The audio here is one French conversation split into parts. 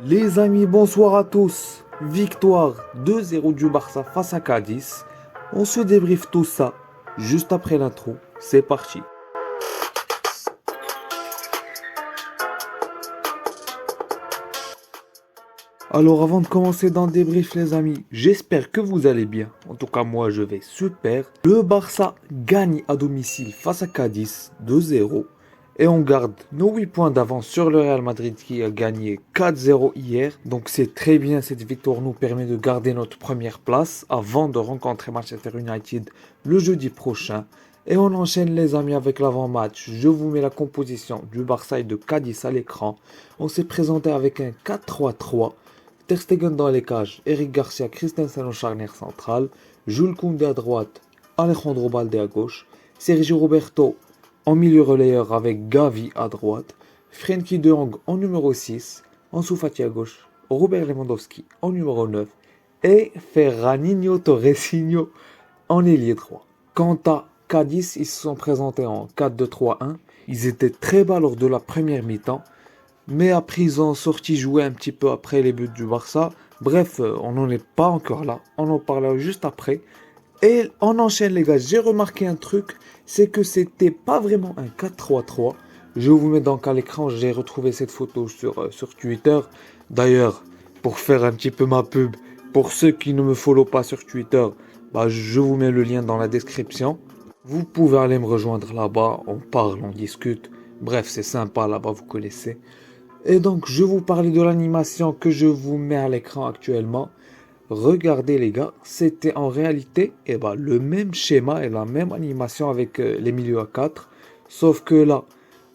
Les amis, bonsoir à tous. Victoire 2-0 du Barça face à Cadiz. On se débriefe tout ça juste après l'intro. C'est parti. Alors avant de commencer dans le débrief les amis, j'espère que vous allez bien. En tout cas moi je vais super. Le Barça gagne à domicile face à Cadiz 2-0. Et on garde nos 8 points d'avance sur le Real Madrid qui a gagné 4-0 hier. Donc c'est très bien, cette victoire nous permet de garder notre première place avant de rencontrer Manchester United le jeudi prochain. Et on enchaîne les amis avec l'avant-match. Je vous mets la composition du Barça et de Cadiz à l'écran. On s'est présenté avec un 4-3-3. Ter Stegen dans les cages, Eric Garcia, Christensen en charnière centrale, Jules Koundé à droite, Alejandro Balde à gauche, Sergio Roberto en milieu relayeur avec Gavi à droite, Frenkie de Jong en numéro 6, Ansu Fati à gauche, Robert Lewandowski en numéro 9 et Ferraninho Torresinho en ailier droit. Quant à Cadiz, ils se sont présentés en 4-2-3-1. Ils étaient très bas lors de la première mi-temps, mais après ils ont sorti jouer un petit peu après les buts du Barça. Bref, on n'en est pas encore là, on en parlera juste après. Et on enchaîne les gars, j'ai remarqué un truc, c'est que c'était pas vraiment un 4-3-3. Je vous mets donc à l'écran, j'ai retrouvé cette photo sur Twitter. D'ailleurs, pour faire un petit peu ma pub, pour ceux qui ne me follow pas sur Twitter, je vous mets le lien dans la description. Vous pouvez aller me rejoindre là-bas, on parle, on discute. Bref, c'est sympa là-bas, vous connaissez. Et donc, je vous parlais de l'animation que je vous mets à l'écran actuellement. Regardez les gars, c'était en réalité le même schéma et la même animation avec les milieux à 4. Sauf que là,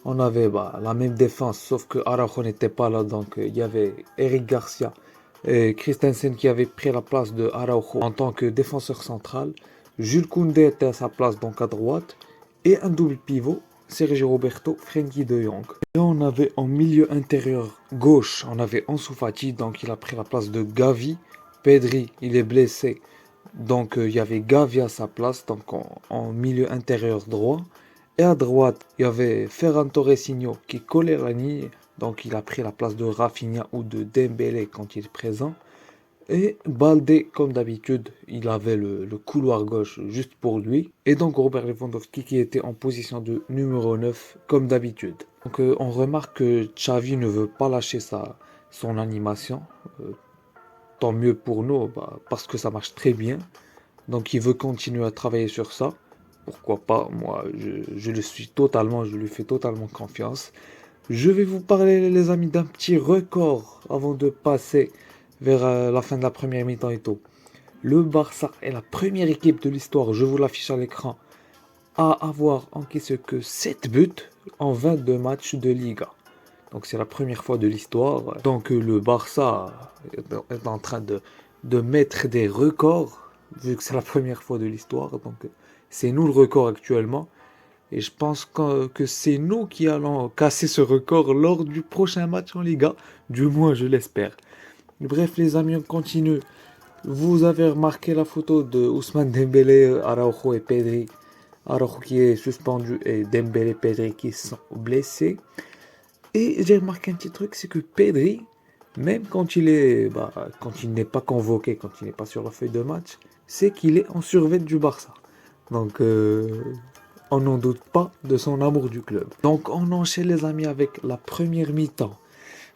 on avait la même défense, sauf que Araujo n'était pas là. Donc il y avait Eric Garcia et Christensen qui avaient pris la place de Araujo en tant que défenseur central. Jules Koundé était à sa place donc à droite. Et un double pivot, Sergio Roberto, Frenkie de Jong. Et on avait en milieu intérieur gauche, on avait Ansu Fati, donc il a pris la place de Gavi. Pedri, il est blessé, donc il y avait Gavi à sa place, donc en milieu intérieur droit. Et à droite, il y avait Ferran Torresinho qui collait la ligne, donc il a pris la place de Rafinha ou de Dembélé quand il est présent. Et Balde, comme d'habitude, il avait le couloir gauche juste pour lui. Et donc Robert Lewandowski qui était en position de numéro 9 comme d'habitude. Donc on remarque que Xavi ne veut pas lâcher son animation. Tant mieux pour nous, parce que ça marche très bien. Donc il veut continuer à travailler sur ça. Pourquoi pas, moi je je lui fais totalement confiance. Je vais vous parler les amis d'un petit record avant de passer vers la fin de la première mi-temps et tout. Le Barça est la première équipe de l'histoire, je vous l'affiche à l'écran, à avoir encaissé que 7 buts en 22 matchs de Liga. Donc c'est la première fois de l'histoire. Donc le Barça est en train de mettre des records, vu que c'est la première fois de l'histoire. Donc c'est nous le record actuellement. Et je pense que c'est nous qui allons casser ce record lors du prochain match en Liga. Du moins je l'espère. Bref les amis, on continue. Vous avez remarqué la photo de Ousmane Dembélé, Araujo et Pedri. Araujo qui est suspendu et Dembélé et Pedri qui sont blessés. Et j'ai remarqué un petit truc, c'est que Pedri, même quand quand il n'est pas convoqué, quand il n'est pas sur la feuille de match, c'est qu'il est en survêt du Barça. Donc, on n'en doute pas de son amour du club. Donc, on enchaîne les amis avec la première mi-temps.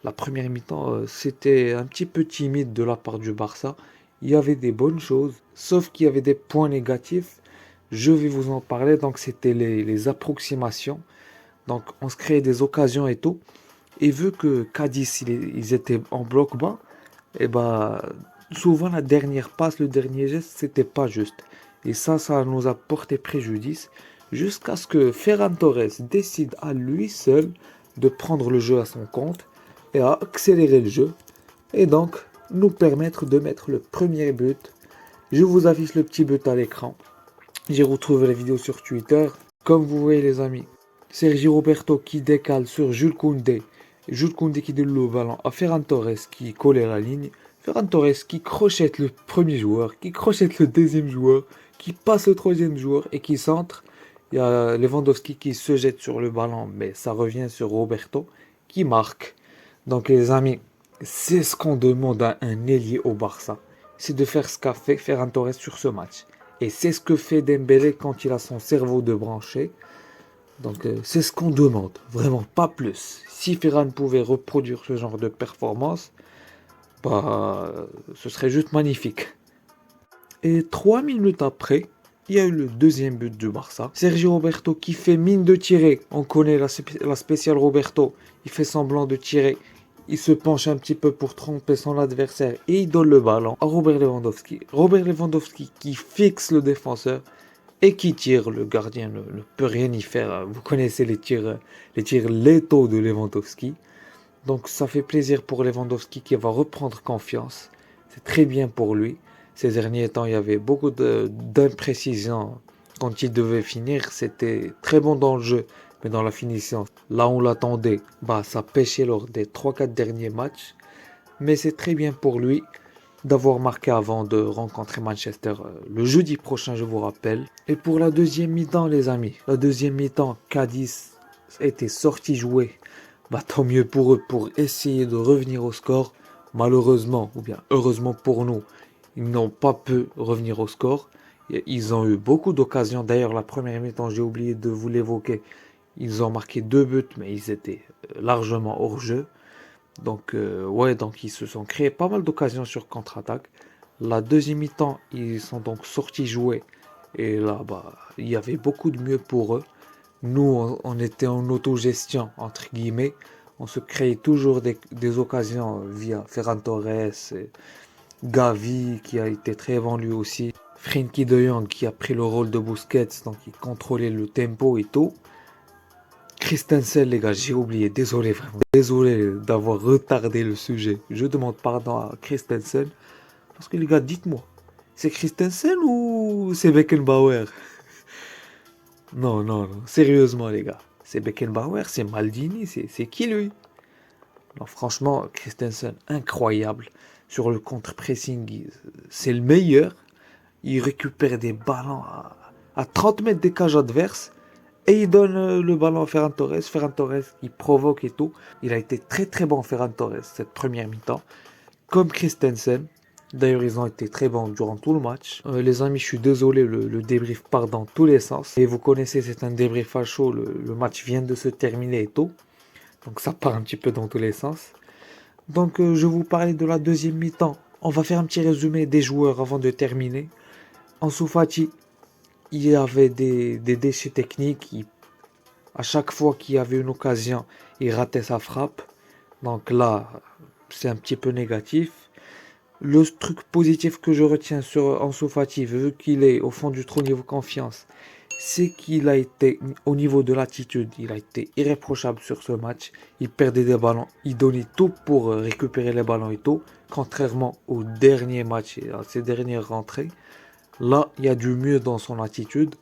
La première mi-temps, c'était un petit peu timide de la part du Barça. Il y avait des bonnes choses, sauf qu'il y avait des points négatifs. Je vais vous en parler. Donc, c'était les approximations. Donc, on se créait des occasions et tout. Et vu que Cadiz, ils étaient en bloc bas, et souvent la dernière passe, le dernier geste, c'était pas juste. Et ça nous a porté préjudice jusqu'à ce que Ferran Torres décide à lui seul de prendre le jeu à son compte et à accélérer le jeu. Et donc, nous permettre de mettre le premier but. Je vous affiche le petit but à l'écran. J'ai retrouvé la vidéo sur Twitter. Comme vous voyez les amis, Sergio Roberto qui décale sur Jules Koundé. Jules Koundé qui donne le ballon à Ferran Torres qui collait la ligne. Ferran Torres qui crochette le premier joueur, qui crochette le deuxième joueur, qui passe le troisième joueur et qui centre. Il y a Lewandowski qui se jette sur le ballon, mais ça revient sur Roberto qui marque. Donc les amis, C'est ce qu'on demande à un ailier au Barça. C'est de faire ce qu'a fait Ferran Torres sur ce match. Et c'est ce que fait Dembélé quand il a son cerveau de branché. Donc c'est ce qu'on demande, vraiment pas plus. Si Ferran pouvait reproduire ce genre de performance, bah ce serait juste magnifique. Et 3 minutes après, il y a eu le deuxième but du Barça. Sergio Roberto qui fait mine de tirer. On connaît la spéciale Roberto. Il fait semblant de tirer. Il se penche un petit peu pour tromper son adversaire et il donne le ballon à Robert Lewandowski. Robert Lewandowski qui fixe le défenseur et qui tire. Le gardien ne peut rien y faire. Vous connaissez les tirs létaux de Lewandowski. Donc ça fait plaisir pour Lewandowski qui va reprendre confiance. C'est très bien pour lui. Ces derniers temps, il y avait beaucoup d'imprécisions quand il devait finir. C'était très bon dans le jeu, mais dans la finition, là on l'attendait, bah ça pêchait lors des 3-4 derniers matchs. Mais c'est très bien pour lui d'avoir marqué avant de rencontrer Manchester le jeudi prochain, je vous rappelle. Et pour la deuxième mi-temps, les amis, la deuxième mi-temps, Cadiz était sorti jouer. Bah tant mieux pour eux pour essayer de revenir au score. Malheureusement, ou bien heureusement pour nous, ils n'ont pas pu revenir au score. Ils ont eu beaucoup d'occasions. D'ailleurs, la première mi-temps, j'ai oublié de vous l'évoquer. Ils ont marqué 2 buts, mais ils étaient largement hors jeu. Donc, ouais, donc ils se sont créés pas mal d'occasions sur contre-attaque. La deuxième mi-temps, ils sont donc sortis jouer. Et là, bah, il y avait beaucoup de mieux pour eux. Nous, on était en autogestion, entre guillemets. On se créait toujours des occasions via Ferran Torres, Gavi qui a été très bon lui aussi. Frenkie de Jong qui a pris le rôle de Busquets, donc il contrôlait le tempo et tout. Christensen, les gars, j'ai oublié, désolé vraiment. Désolé d'avoir retardé le sujet. Je demande pardon à Christensen. Parce que les gars, dites-moi, c'est Christensen ou c'est Beckenbauer? Non, non, non, sérieusement les gars. C'est Beckenbauer, c'est Maldini, c'est qui lui? Non, franchement, Christensen, incroyable. Sur le contre-pressing, c'est le meilleur. Il récupère des ballons à 30 mètres des cages adverses. Et il donne le ballon à Ferran Torres. Ferran Torres, il provoque et tout. Il a été très très bon, Ferran Torres, cette première mi-temps. Comme Christensen. D'ailleurs, ils ont été très bons durant tout le match. Les amis, je suis désolé, le débrief part dans tous les sens. Et vous connaissez, c'est un débrief à chaud. Le match vient de se terminer et tout. Donc ça part un petit peu dans tous les sens. Donc je vous parlais de la deuxième mi-temps. On va faire un petit résumé des joueurs avant de terminer. Ansu Fati, il y avait des déchets techniques. À chaque fois qu'il y avait une occasion, il ratait sa frappe. Donc là, c'est un petit peu négatif. Le truc positif que je retiens sur Ansu Fati, vu qu'il est au fond du trou niveau confiance, c'est qu'il a été, au niveau de l'attitude, il a été irréprochable sur ce match. Il perdait des ballons, il donnait tout pour récupérer les ballons et tout. Contrairement au dernier match et à ses dernières rentrées. Là, il y a du mieux dans son attitude.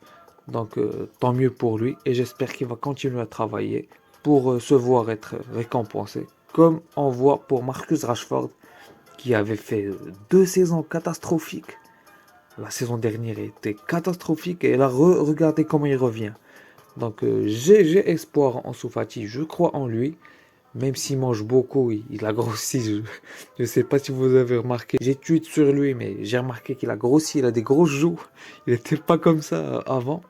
Donc, tant mieux pour lui. Et j'espère qu'il va continuer à travailler pour se voir être récompensé. Comme on voit pour Marcus Rashford, qui avait fait 2 saisons catastrophiques. La saison dernière était catastrophique. Et là, regardez comment il revient. Donc, j'ai espoir en Ansu Fati. Je crois en lui. Même s'il mange beaucoup, il a grossi. Je ne sais pas si vous avez remarqué. J'ai tweet sur lui, mais j'ai remarqué qu'il a grossi. Il a des grosses joues. Il n'était pas comme ça avant.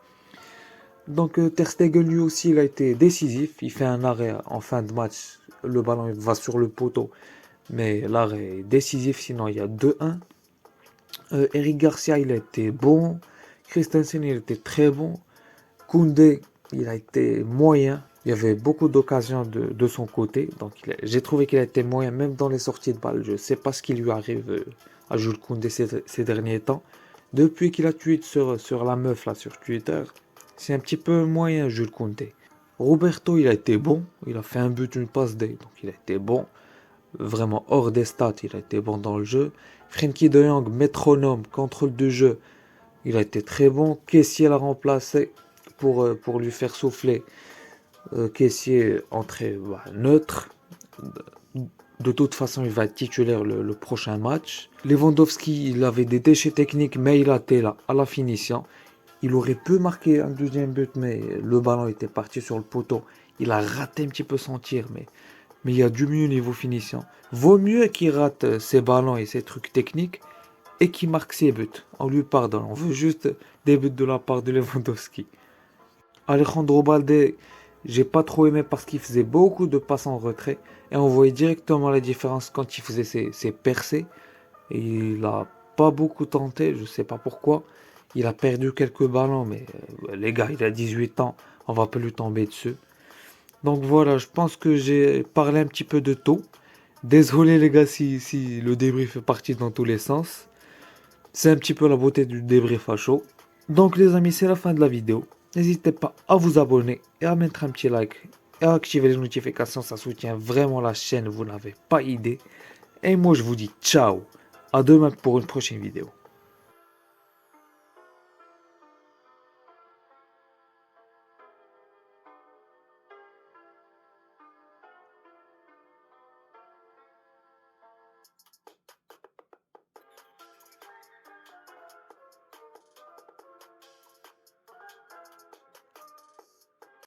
Donc Ter Stegen lui aussi, il a été décisif. Il fait un arrêt en fin de match. Le ballon il va sur le poteau. Mais l'arrêt est décisif, sinon il y a 2-1. Eric Garcia, il a été bon. Christensen, il était très bon. Koundé, il a été moyen. Il y avait beaucoup d'occasions de son côté. Donc j'ai trouvé qu'il a été moyen même dans les sorties de balle. Je ne sais pas ce qui lui arrive à Jules Koundé ces derniers temps. Depuis qu'il a tweet sur la meuf là sur Twitter, c'est un petit peu moyen Jules Koundé. Roberto, il a été bon. Il a fait un but, une passe D. Donc il a été bon. Vraiment hors des stats, il a été bon dans le jeu. Frenkie de Jong, métronome, contrôle de jeu. Il a été très bon. Kessié l'a remplacé pour lui faire souffler. Kessié entrée neutre. De toute façon, il va être titulaire le prochain match. Lewandowski, il avait des déchets techniques, mais il a été là à la finition. Il aurait pu marquer un deuxième but, mais le ballon était parti sur le poteau. Il a raté un petit peu son tir, mais mais il y a du mieux niveau finition. Vaut mieux qu'il rate ses ballons et ses trucs techniques et qu'il marque ses buts. On lui pardonne. On veut juste des buts de la part de Lewandowski. Alejandro Balde, j'ai pas trop aimé parce qu'il faisait beaucoup de passes en retrait et on voyait directement la différence quand il faisait ses percées. Et il a pas beaucoup tenté, je sais pas pourquoi. Il a perdu quelques ballons, mais les gars, il a 18 ans, on va pas lui tomber dessus. Donc voilà, je pense que j'ai parlé un petit peu de tout. Désolé les gars si le débrief est parti dans tous les sens. C'est un petit peu la beauté du débrief à chaud. Donc les amis, c'est la fin de la vidéo. N'hésitez pas à vous abonner et à mettre un petit like et à activer les notifications, ça soutient vraiment la chaîne, vous n'avez pas idée. Et moi je vous dis ciao, à demain pour une prochaine vidéo.